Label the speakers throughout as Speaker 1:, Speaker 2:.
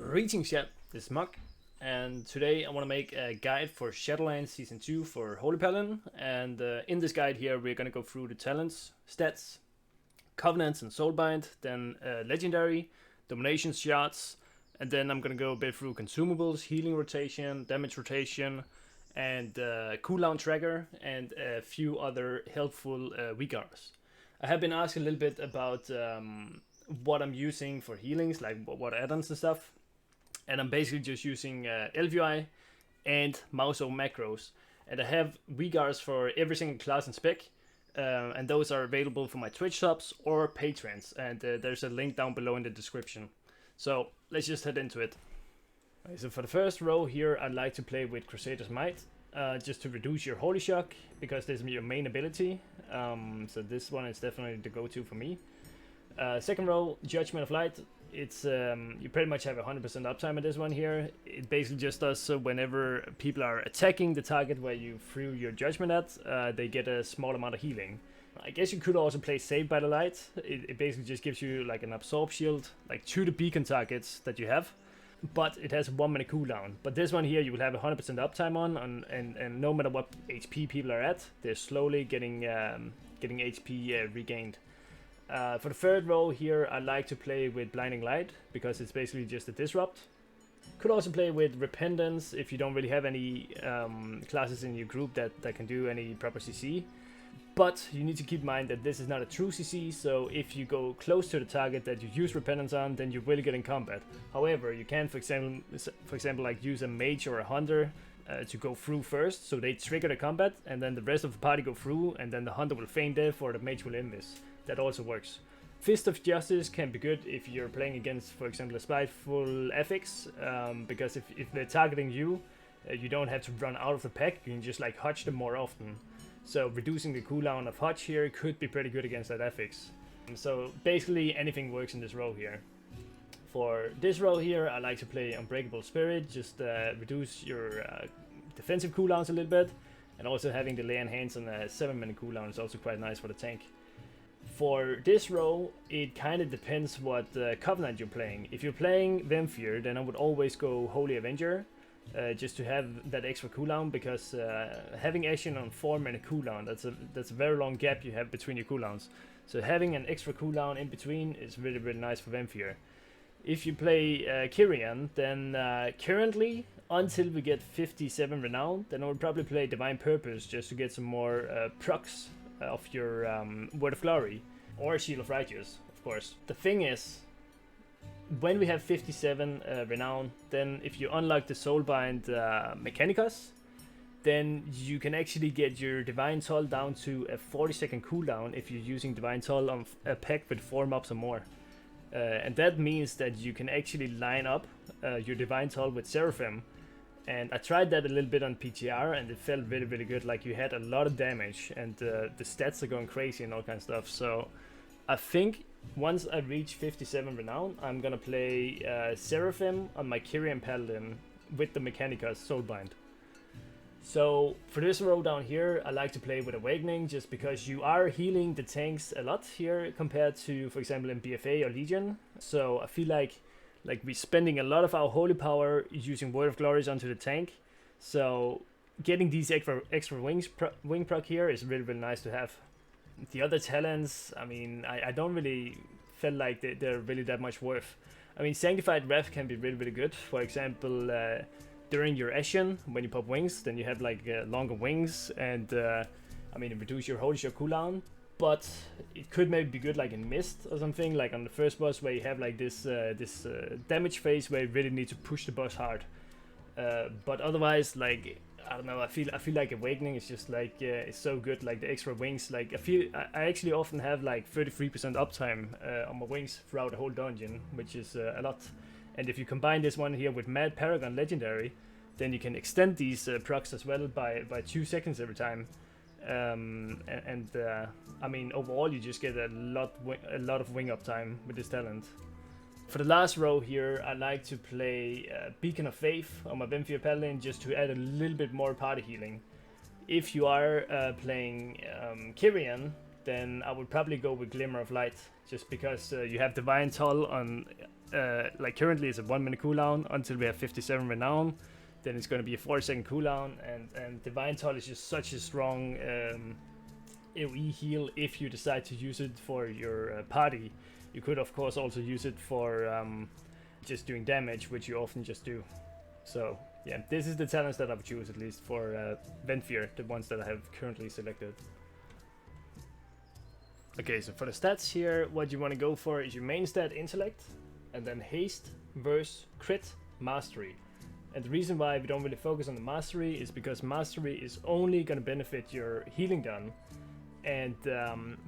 Speaker 1: Greetings chat, this is Zmok, and today I want to make a guide for Shadowlands Season 2 for Holy Paladin, and in this guide here we're going to go through the talents, stats, covenants and soulbind, then legendary, domination shards, and then I'm going to go a bit through consumables, healing rotation, damage rotation, and cooldown tracker, and a few other helpful Weakauras. I have been asked a little bit about what I'm using for healings, like what add-ons and stuff. And I'm basically just using ElvUi and mouse over macros. And I have Weakauras for every single class and spec. And those are available for my Twitch subs or patrons. And there's a link down below in the description. So let's just head into it. Okay, so for the first row here, I'd like to play with Crusader's Might. Just to reduce your Holy Shock, because this is your main ability. So this one is definitely the go-to for me. Second row, Judgment of Light. It's you pretty much have 100% uptime at this one here. It basically just does so whenever people are attacking the target where you threw your judgment at, they get a small amount of healing. I guess you could also play Saved by the Light. It basically just gives you like an absorb shield, like to the beacon targets that you have, but it has a 1 minute cooldown. But this one here you will have 100% uptime on, and no matter what HP people are at, they're slowly getting HP regained. For the third row here, I like to play with Blinding Light, because it's basically just a disrupt. Could also play with Repentance if you don't really have any classes in your group that can do any proper CC. But you need to keep in mind that this is not a true CC, so if you go close to the target that you use Repentance on, then you will get in combat. However, you can, for example, like use a mage or a hunter to go through first, so they trigger the combat, and then the rest of the party go through, and then the hunter will feign death or the mage will end this. That also works. Fist of Justice can be good if you're playing against, for example, a spiteful ethics, because if they're targeting you, you don't have to run out of the pack, you can just like hutch them more often. So reducing the cooldown of hutch here could be pretty good against that ethics. So basically anything works in this row here. For this row here, I like to play Unbreakable Spirit, just reduce your defensive cooldowns a little bit, and also having the lay on hands on a 7 minute cooldown is also quite nice for the tank. For this row, it kind of depends what covenant you're playing. If you're playing Venthyr, then I would always go Holy Avenger, just to have that extra cooldown, because having Ashen on 4 minute cooldown, that's a very long gap you have between your cooldowns. So having an extra cooldown in between is really nice for Venthyr. If you play Kyrian, then currently, until we get 57 renown, then I would probably play Divine Purpose just to get some more procs of your Word of Glory, or Shield of Righteous, of course. The thing is, when we have 57 renown, then if you unlock the Soulbind Mechanicus, then you can actually get your Divine Toll down to a 40-second cooldown if you're using Divine Toll on a pack with 4 mobs or more. And that means that you can actually line up your Divine Toll with Seraphim. And I tried that a little bit on PTR, and it felt really good. Like, you had a lot of damage, and the stats are going crazy and all kinds of stuff. So I think once I reach 57 renown, I'm gonna play Seraphim on my Kyrian Paladin with the Mechanicus Soulbind. So for this row down here, I like to play with Awakening, just because you are healing the tanks a lot here compared to, for example, in BFA or Legion. So I feel like we're spending a lot of our holy power using Word of Glories onto the tank. So getting these extra wing proc here is really nice to have. The other talents, I mean, I don't really feel like they're really that much worth. I mean, Sanctified Wrath can be really good. For example, during your Ashen, when you pop wings, then you have like longer wings, and I mean, it reduces your holy shot cooldown. But it could maybe be good like in Mist or something, like on the first boss where you have like this damage phase where you really need to push the boss hard. But otherwise, like, I don't know, I feel like Awakening is just like it's so good, like the extra wings. Like I actually often have like 33% uptime on my wings throughout the whole dungeon, which is a lot. And if you combine this one here with Mad Paragon Legendary, then you can extend these procs as well by 2 seconds every time. I mean, overall you just get a lot of wing uptime with this talent. For the last row here, I like to play Beacon of Faith on my Venthyr Paladin, just to add a little bit more party healing. If you are playing Kyrian, then I would probably go with Glimmer of Light, just because you have Divine Toll on like currently it's a 1 minute cooldown until we have 57 renown. Then it's going to be a 40-second cooldown, and Divine Toll is just such a strong AoE heal if you decide to use it for your party. You could of course also use it for just doing damage, which you often just do. So yeah, this is the talents that I would choose, at least for Venthyr, the ones that I have currently selected. Okay, so for the stats here, what you want to go for is your main stat Intellect, and then Haste, Verse, Crit, Mastery. And the reason why we don't really focus on the Mastery is because Mastery is only going to benefit your healing done, and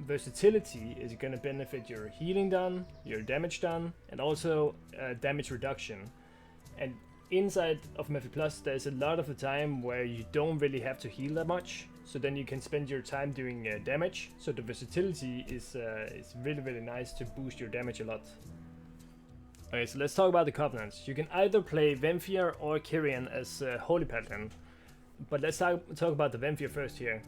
Speaker 1: Versatility is going to benefit your healing done, your damage done, and also damage reduction. And inside of Mythic Plus, there's a lot of the time where you don't really have to heal that much, so then you can spend your time doing damage. So the versatility is really, really nice to boost your damage a lot. Okay, so let's talk about the covenants. You can either play Venthyr or Kyrian as Holy Paladin, but let's talk about the Venthyr first here.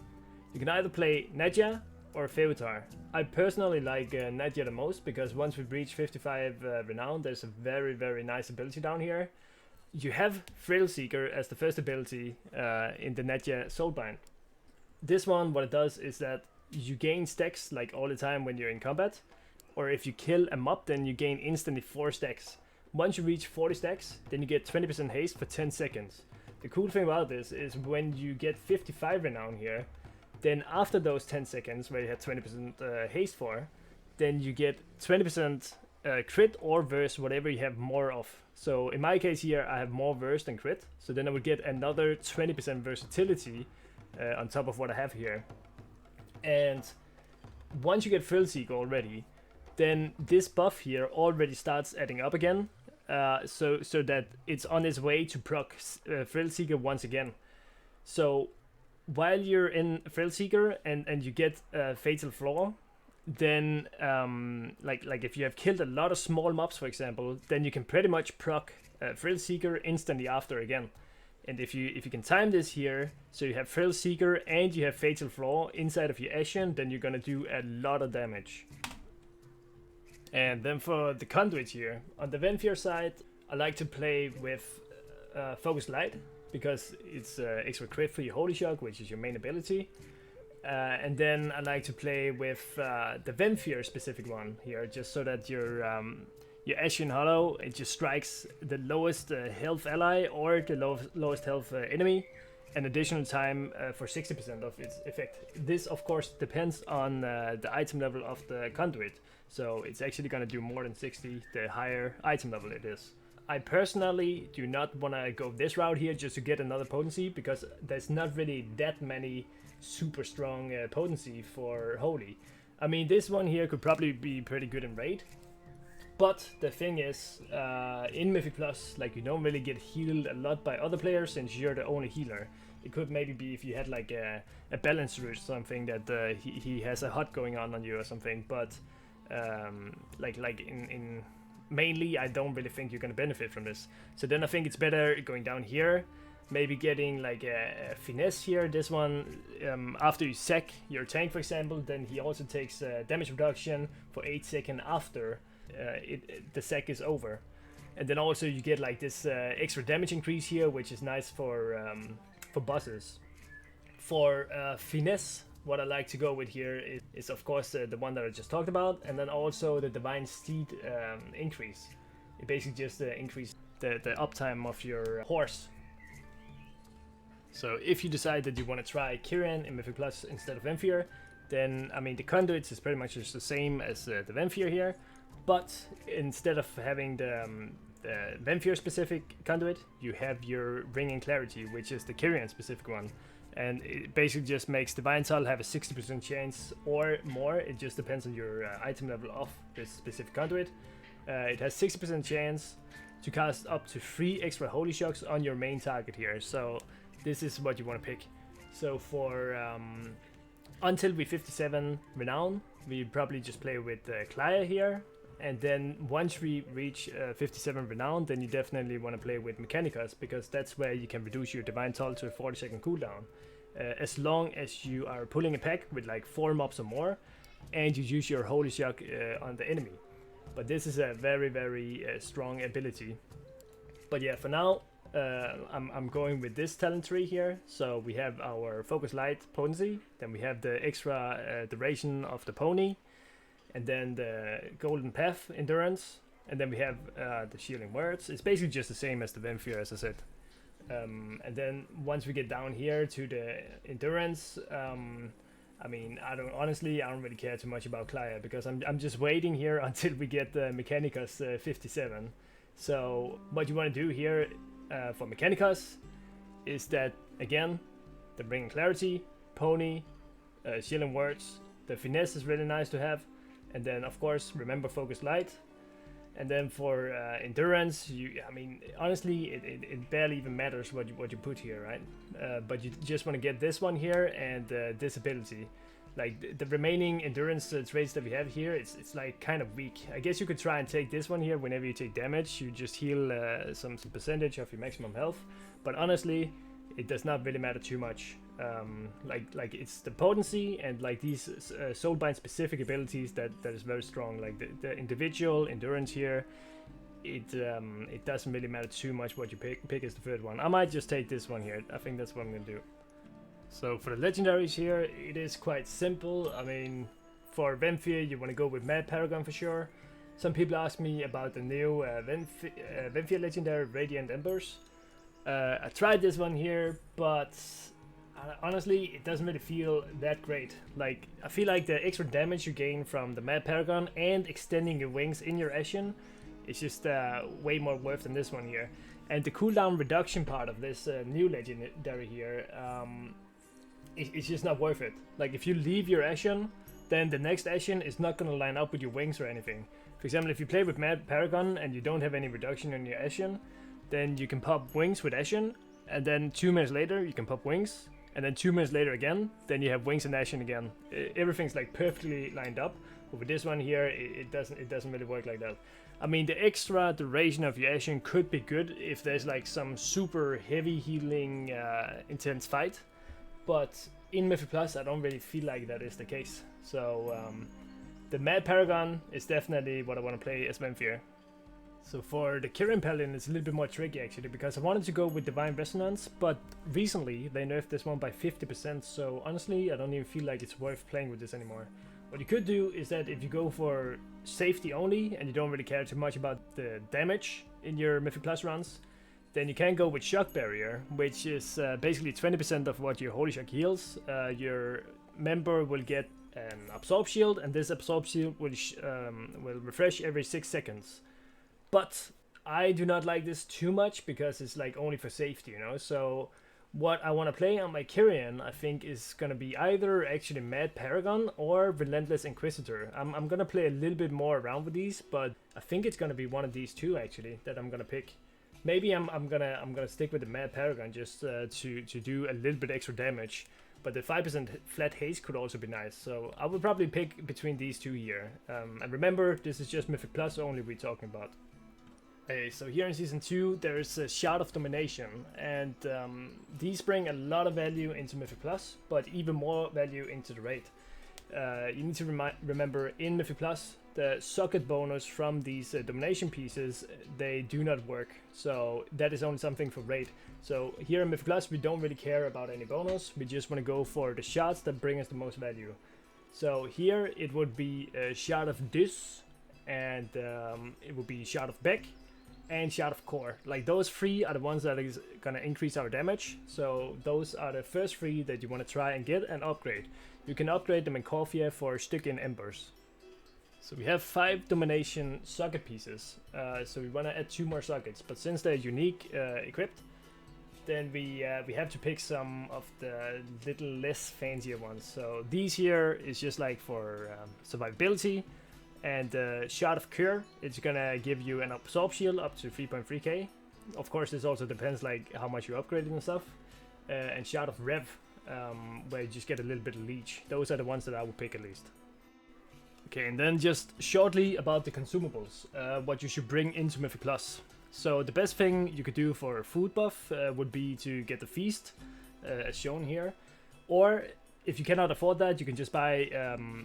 Speaker 1: You can either play Nadja or Feutar. I personally like Nadja the most, because once we reach 55 renown, there's a very, very nice ability down here. You have Thrill Seeker as the first ability in the Nadja Soulbind. This one, what it does is that you gain stacks like all the time when you're in combat, or if you kill a mob, then you gain instantly 4 stacks. Once you reach 40 stacks, then you get 20% haste for 10 seconds. The cool thing about this is when you get 55 renown here, then after those 10 seconds where you had 20% haste for, then you get 20% crit or verse, whatever you have more of. So in my case here, I have more verse than crit, so then I would get another 20% versatility on top of what I have here. And once you get Thrill Seeker already, then this buff here already starts adding up again, so that it's on its way to proc Thrill Seeker once again. So while you're in Thrill Seeker and you get Fatal Flaw, then like if you have killed a lot of small mobs, for example, then you can pretty much proc Thrill Seeker instantly after again. And if you can time this here, so you have Thrill Seeker and you have Fatal Flaw inside of your Ashen, then you're gonna do a lot of damage. And then for the conduit here, on the Venthyr side, I like to play with Focus Light, because it's extra crit for your Holy Shock, which is your main ability. And then I like to play with the Venthyr specific one here, just so that your Ashen Hollow, it just strikes the lowest health ally or the lowest health enemy, an additional time for 60% of its effect. This of course depends on the item level of the conduit, so it's actually going to do more than 60 the higher item level it is. I personally do not want to go this route here just to get another potency, because there's not really that many super strong potency for Holy. I mean, this one here could probably be pretty good in raid, but the thing is, in Mythic Plus, like, you don't really get healed a lot by other players since you're the only healer. It could maybe be if you had like a balance route or something, that he has a hut going on you or something, but like in mainly, I don't really think you're going to benefit from this. So then I think it's better going down here, maybe getting like a finesse here. This one, after you sack your tank, for example, then he also takes damage reduction for 8 seconds after the sack is over. And then also you get like this extra damage increase here, which is nice for bosses. For finesse, what I like to go with here is of course the one that I just talked about, and then also the Divine Steed increase. It basically just increases the uptime of your horse. So if you decide that you want to try Kyrian in Mythic Plus instead of Venthyr, then I mean the conduits is pretty much just the same as the Venthyr here, but instead of having the Venthyr specific conduit, you have your Ring and Clarity, which is the Kyrian specific one. And it basically just makes Divine Toll have a 60% chance or more. It just depends on your item level of this specific conduit. It has 60% chance to cast up to 3 extra Holy Shocks on your main target here. So this is what you want to pick. So for until we 57 renown, we probably just play with Clio here. And then once we reach 57 renown, then you definitely want to play with Mechanicus, because that's where you can reduce your Divine Toll to a 40-second cooldown. As long as you are pulling a pack with like 4 mobs or more, and you use your Holy Shock on the enemy. but this is a very, very strong ability. But yeah, for now, I'm going with this talent tree here. So we have our Focus Light Potency, then we have the extra duration of the Pony, and then the Golden Path Endurance, and then we have the Shielding Words. It's basically just the same as the Venthyr, as I said. And then once we get down here to the Endurance, I mean, I don't really care too much about Clio, because I'm just waiting here until we get the Mechanicus 57. So what you want to do here for Mechanicus is that, again, the Bringing Clarity, Pony, Shielding Words, the Finesse is really nice to have, and then of course remember Focus Light. And then for Endurance, I mean, honestly, it barely even matters what you put here, right? But you just want to get this one here and this ability. Like the remaining Endurance traits that we have here, it's like kind of weak. I guess you could try and take this one here. Whenever you take damage, you just heal some percentage of your maximum health. But honestly, it does not really matter too much. Like it's the potency and like these Soulbind specific abilities that is very strong. Like the individual Endurance here, it doesn't really matter too much what you pick as the third one. I might just take this one here. I think that's what I'm gonna do. So for the legendaries here, it is quite simple. I mean, for Venthyr, you want to go with Mad Paragon for sure. Some people ask me about the new Venthyr Legendary Radiant Embers. I tried this one here, but honestly, it doesn't really feel that great. Like, I feel like the extra damage you gain from the Mad Paragon and extending your wings in your Ashen is just way more worth than this one here. And the cooldown reduction part of this new legendary here, it's just not worth it. Like, if you leave your Ashen, then the next Ashen is not going to line up with your wings or anything. For example, if you play with Mad Paragon and you don't have any reduction in your Ashen, then you can pop wings with Ashen, and then 2 minutes later you can pop wings, and then 2 minutes later again, then you have wings and Ashen again. Everything's like perfectly lined up. But with this one here, it doesn't really work like that. I mean, the extra duration of your Ashen could be good if there's like some super heavy healing intense fight. But in Mythic Plus, I don't really feel like that is the case. So the Mad Paragon is definitely what I want to play as Venthyr. So for the Kyrian Paladin, it's a little bit more tricky actually, because I wanted to go with Divine Resonance, but recently they nerfed this one by 50%, so honestly I don't even feel like it's worth playing with this anymore. What you could do is that if you go for safety only and you don't really care too much about the damage in your Mythic Plus runs, then you can go with Shock Barrier, which is basically 20% of what your Holy Shock heals. Your member will get an Absorb Shield, and this Absorb Shield will refresh every 6 seconds. But I do not like this too much because it's like only for safety, you know. So what I want to play on my Kyrian, I think, is going to be either actually Mad Paragon or Relentless Inquisitor. I'm going to play a little bit more around with these, but I think it's going to be one of these two actually that I'm going to pick. Maybe I'm gonna stick with the Mad Paragon just to do a little bit extra damage, but the 5% flat haste could also be nice. So I would probably pick between these two here. And remember, this is just Mythic Plus only we're talking about. Okay, so here in Season 2 there's a Shard of Domination, and these bring a lot of value into Mythic Plus, but even more value into the raid. You need to remember in Mythic Plus, the socket bonus from these domination pieces, they do not work. So that is only something for raid. So here in Mythic Plus, we don't really care about any bonus. We just want to go for the shards that bring us the most value. So here it would be a Shard of Dis, and it would be Shard of Beck, and Shard of Core. Like, those three are the ones that is gonna increase our damage. So those are the first three that you want to try and get and upgrade. You can upgrade them in Corphia for Stygian Embers. So we have 5 domination socket pieces, so we want to add 2 more sockets, but since they're unique equipped, then we have to pick some of the little less fancier ones. So these here is just like for survivability, and Shard of Cure, it's gonna give you an Absorb Shield up to 3.3k. Of course, this also depends like how much you upgraded and stuff. And Shard of Rev, where you just get a little bit of leech. Those are the ones that I would pick at least. Okay, and then just shortly about the consumables, what you should bring into Mythic Plus. So the best thing you could do for food buff would be to get the Feast, as shown here. Or if you cannot afford that, you can just buy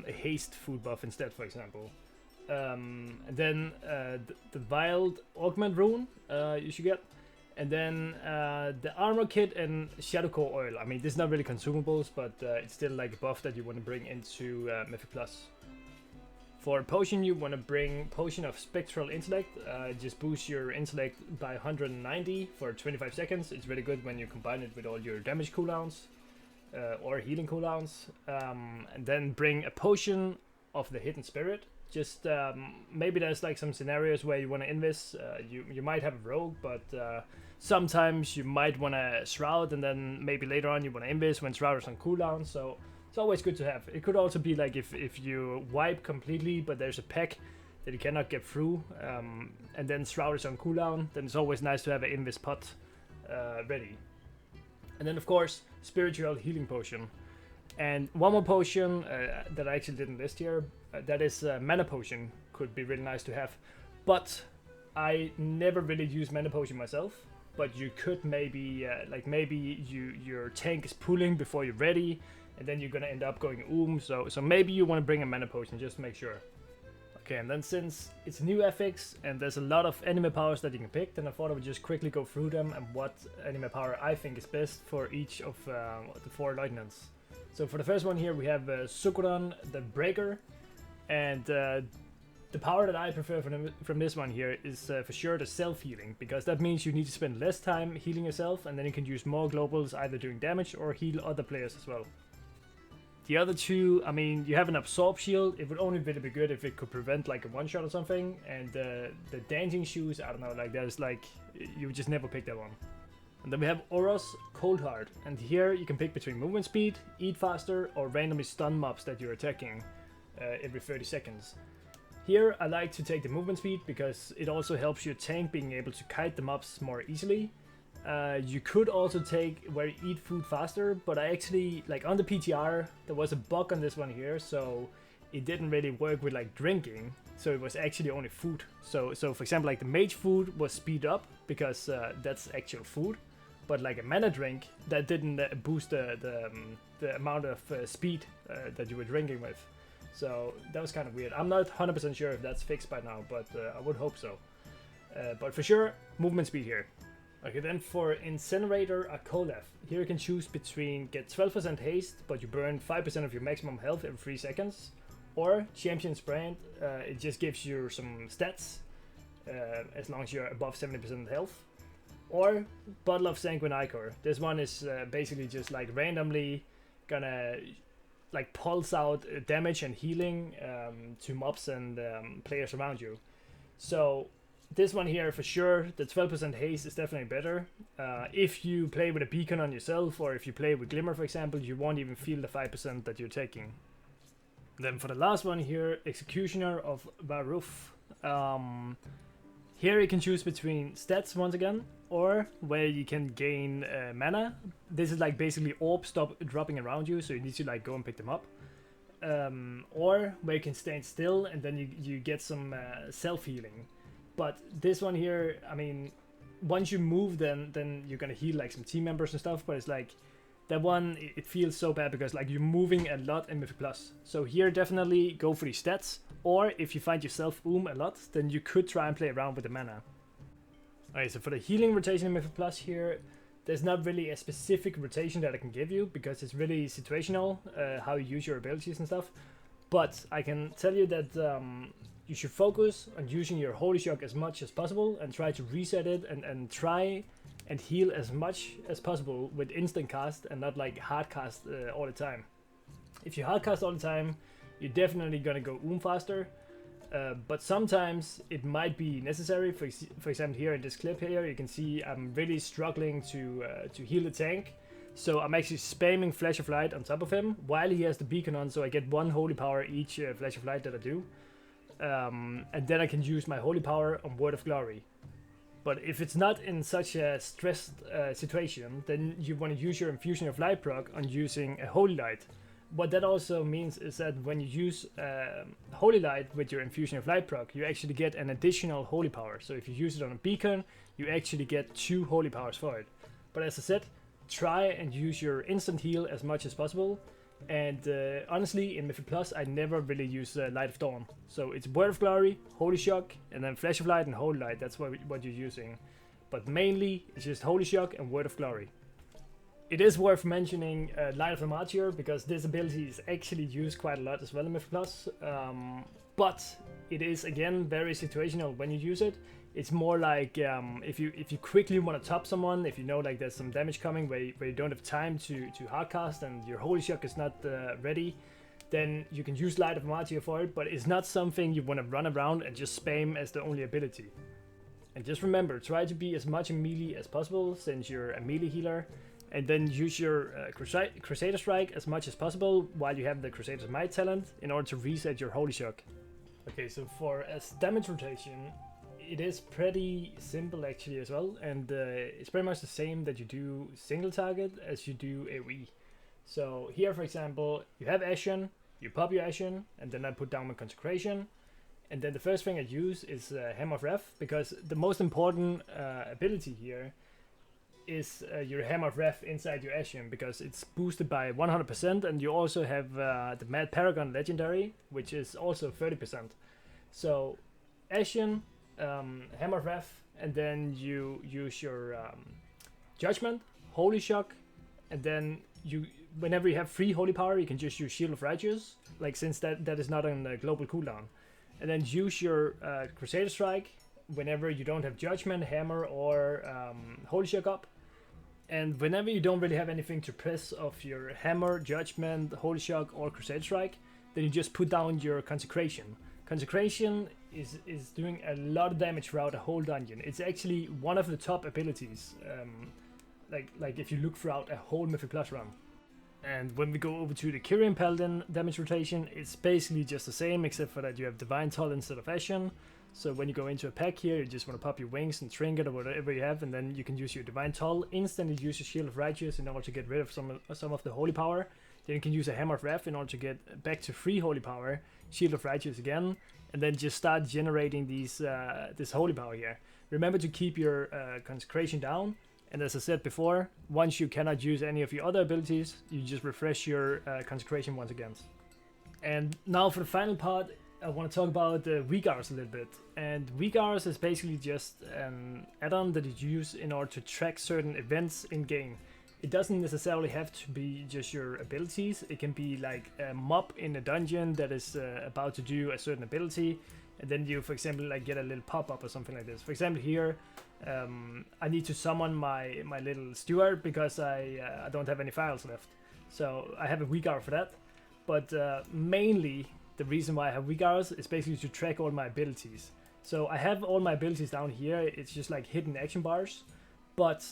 Speaker 1: a haste food buff instead, for example. And then the Wild Augment Rune you should get. And then the Armor Kit and Shadow Core Oil. I mean, this is not really consumables, but it's still like a buff that you want to bring into Mythic Plus. For potion, you want to bring Potion of Spectral Intellect. Just boost your intellect by 190 for 25 seconds. It's really good when you combine it with all your damage cooldowns or healing cooldowns. And then bring a Potion of the Hidden Spirit. Just maybe there's like some scenarios where you want to invest. You might have a rogue, but sometimes you might want to Shroud, and then maybe later on you want to invest when Shroud is on cooldown. So it's always good to have. It could also be like if you wipe completely, but there's a pack that you cannot get through, and then Shroud is on cooldown, then it's always nice to have an invest pot ready. And then of course, Spiritual Healing Potion. And one more potion that I actually didn't list here, that is Mana Potion. Could be really nice to have. But I never really use Mana Potion myself. But you could maybe, maybe your tank is pulling before you're ready, and then you're gonna end up going so maybe you want to bring a Mana Potion just to make sure. Okay, and then since it's new FX and there's a lot of anime powers that you can pick, then I thought I would just quickly go through them and what anime power I think is best for each of the 4 lieutenants. So for the first one here we have Sukuran the Breaker, and the power that I prefer from this one here is for sure the self-healing, because that means you need to spend less time healing yourself, and then you can use more globals either doing damage or heal other players as well. The other two, I mean, you have an Absorb Shield. It would only really be good if it could prevent like a one-shot or something, and the Dancing Shoes, I don't know, like there's like, you would just never pick that one. And then we have Aura's Cold Heart, and here you can pick between movement speed, eat faster, or randomly stun mobs that you're attacking every 30 seconds. Here I like to take the movement speed because it also helps your tank being able to kite the mobs more easily. You could also take where you eat food faster, but I actually, like on the PTR, there was a bug on this one here, so it didn't really work with like drinking, so it was actually only food. So for example, like the mage food was speed up because that's actual food, but like a mana drink, that didn't boost the amount of speed that you were drinking with. So that was kind of weird. I'm not 100% sure if that's fixed by now, but I would hope so. But for sure, movement speed here. Okay, then for Incinerator Akolef, here you can choose between get 12% haste, but you burn 5% of your maximum health every 3 seconds, or Champion's Brand, it just gives you some stats, as long as you're above 70% health, or Bottle of Sanguine Ichor. This one is basically just like randomly gonna like pulse out damage and healing to mobs and players around you. So this one here for sure, the 12% haste is definitely better. If you play with a beacon on yourself, or if you play with Glimmer for example, you won't even feel the 5% that you're taking. Then for the last one here, Executioner of Varuf. Here you can choose between stats once again, or where you can gain mana. This is like basically orbs stop dropping around you, so you need to like go and pick them up. Or where you can stand still and then you get some self-healing. But this one here, I mean, once you move then you're gonna heal like some team members and stuff, but it's like, that one, it feels so bad because like you're moving a lot in Mythic Plus. So here definitely go for the stats, or if you find yourself a lot, then you could try and play around with the mana. Alright, so for the healing rotation in Mythic Plus here, there's not really a specific rotation that I can give you because it's really situational, how you use your abilities and stuff. But I can tell you that you should focus on using your Holy Shock as much as possible and try to reset it and try and heal as much as possible with instant cast and not like hard cast all the time. If you hard cast all the time, you're definitely gonna go faster, but sometimes it might be necessary. For example, here in this clip here, you can see I'm really struggling to heal the tank, so I'm actually spamming Flash of Light on top of him while he has the beacon on, so I get 1 holy power each Flash of Light that I do, and then I can use my holy power on Word of Glory. But if it's not in such a stressed situation, then you want to use your Infusion of Light proc on using a Holy Light. What that also means is that when you use Holy Light with your Infusion of Light proc, you actually get an additional Holy Power. So if you use it on a beacon, you actually get 2 Holy Powers for it. But as I said, try and use your instant heal as much as possible. And honestly, in Mythic Plus, I never really use Light of Dawn. So it's Word of Glory, Holy Shock, and then Flash of Light and Holy Light. That's what you're using. But mainly, it's just Holy Shock and Word of Glory. It is worth mentioning Light of the Martyr, because this ability is actually used quite a lot as well in Mythic Plus. But it is, again, very situational when you use it. It's more like if you quickly want to top someone, if you know like there's some damage coming where you don't have time to hardcast and your Holy Shock is not ready, then you can use Light of Martyr for it, but it's not something you want to run around and just spam as the only ability. And just remember, try to be as much a melee as possible, since you're a melee healer, and then use your Crusader Strike as much as possible while you have the Crusader's Might talent in order to reset your Holy Shock. Okay, so for as damage rotation, it is pretty simple actually as well, and it's pretty much the same that you do single target as you do AoE. So here, for example, you have Ashen, you pop your Ashen, and then I put down my Consecration, and then the first thing I use is Hammer of Wrath, because the most important ability here is your Hammer of Wrath inside your Ashen, because it's boosted by 100%, and you also have the Mad Paragon Legendary, which is also 30%. So Ashen, Hammer of Wrath, and then you use your Judgment, Holy Shock, and then whenever you have free Holy Power, you can just use Shield of Righteous, like since that is not on the global cooldown. And then use your Crusader Strike whenever you don't have Judgment, Hammer, or Holy Shock up. And whenever you don't really have anything to press of your Hammer, Judgment, Holy Shock, or Crusader Strike, then you just put down your Consecration. Consecration is doing a lot of damage throughout the whole dungeon. It's actually one of the top abilities, like if you look throughout a whole Mythic Plus run. And when we go over to the Kyrian Paladin damage rotation, it's basically just the same, except for that you have Divine Toll instead of Ashen. So when you go into a pack here, you just want to pop your Wings and Trinket or whatever you have, and then you can use your Divine Toll, instantly use your Shield of Righteous in order to get rid of some of the Holy Power. Then you can use a Hammer of Wrath in order to get back to free Holy Power, Shield of Righteous again, and then just start generating this Holy Power here. Remember to keep your Consecration down, and as I said before, once you cannot use any of your other abilities, you just refresh your Consecration once again. And now for the final part, I want to talk about Weakauras a little bit. And Weakauras is basically just an add-on that you use in order to track certain events in game. It doesn't necessarily have to be just your abilities. It can be like a mob in a dungeon that is about to do a certain ability, and then you, for example, like get a little pop-up or something like this. For example, here I need to summon my little steward because I don't have any files left. So I have a Weakaura for that. But mainly the reason why I have Weakauras is basically to track all my abilities. So I have all my abilities down here. It's just like hidden action bars, but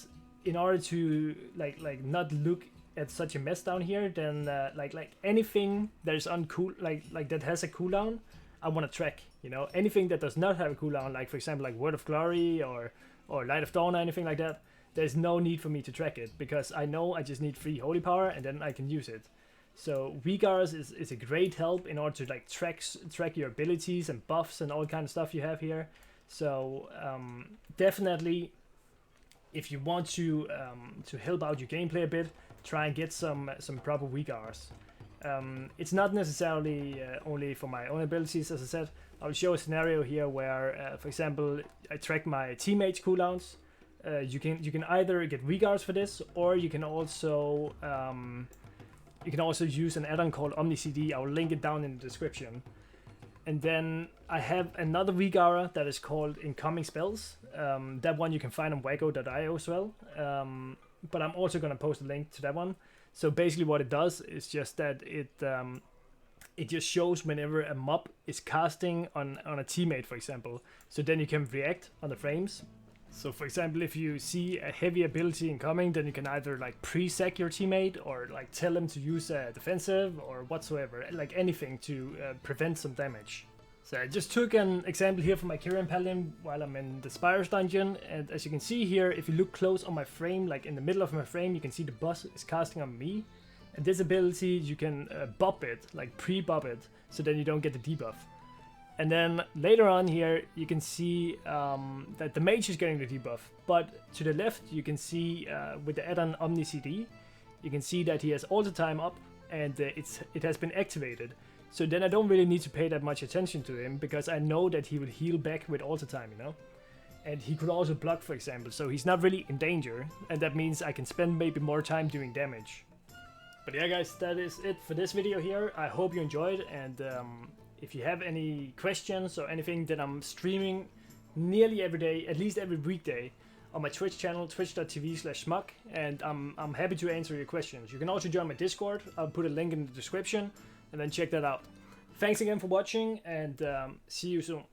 Speaker 1: in order to like not look at such a mess down here, then like anything that is uncool, like that has a cooldown, I want to track. You know, anything that does not have a cooldown, like for example like Word of Glory or Light of Dawn or anything like that, there's no need for me to track it, because I know I just need free Holy Power and then I can use it. So Weakauras is a great help in order to like track your abilities and buffs and all kind of stuff you have here. So definitely, if you want to help out your gameplay a bit, try and get some proper Weakauras. It's not necessarily only for my own abilities, as I said. I'll show a scenario here where, for example, I track my teammates' cooldowns. You can either get Weakauras for this, or you can also use an add-on called OmniCD. I'll link it down in the description. And then I have another Weakaura that is called Incoming Spells. That one you can find on wacko.io as well. But I'm also going to post a link to that one. So basically what it does is just that it just shows whenever a mob is casting on a teammate, for example. So then you can react on the frames. So for example, if you see a heavy ability incoming, then you can either like pre-sack your teammate or like tell them to use a defensive or whatsoever, like anything to prevent some damage. So I just took an example here from my Kyrian Paladin while I'm in the Spires dungeon, and as you can see here, if you look close on my frame, like in the middle of my frame, you can see the boss is casting on me. And this ability, you can bop it, like pre-bop it, so then you don't get the debuff. And then later on here, you can see that the mage is getting the debuff. But to the left, you can see with the add-on OmniCD, you can see that he has Altar Time up, and it has been activated. So then I don't really need to pay that much attention to him, because I know that he will heal back with Alter Time, you know? And he could also block, for example, so he's not really in danger, and that means I can spend maybe more time doing damage. But yeah guys, that is it for this video here. I hope you enjoyed, and if you have any questions or anything, then I'm streaming nearly every day, at least every weekday, on my Twitch channel, twitch.tv/Zmok, and I'm happy to answer your questions. You can also join my Discord. I'll put a link in the description, and then check that out. Thanks again for watching, and see you soon.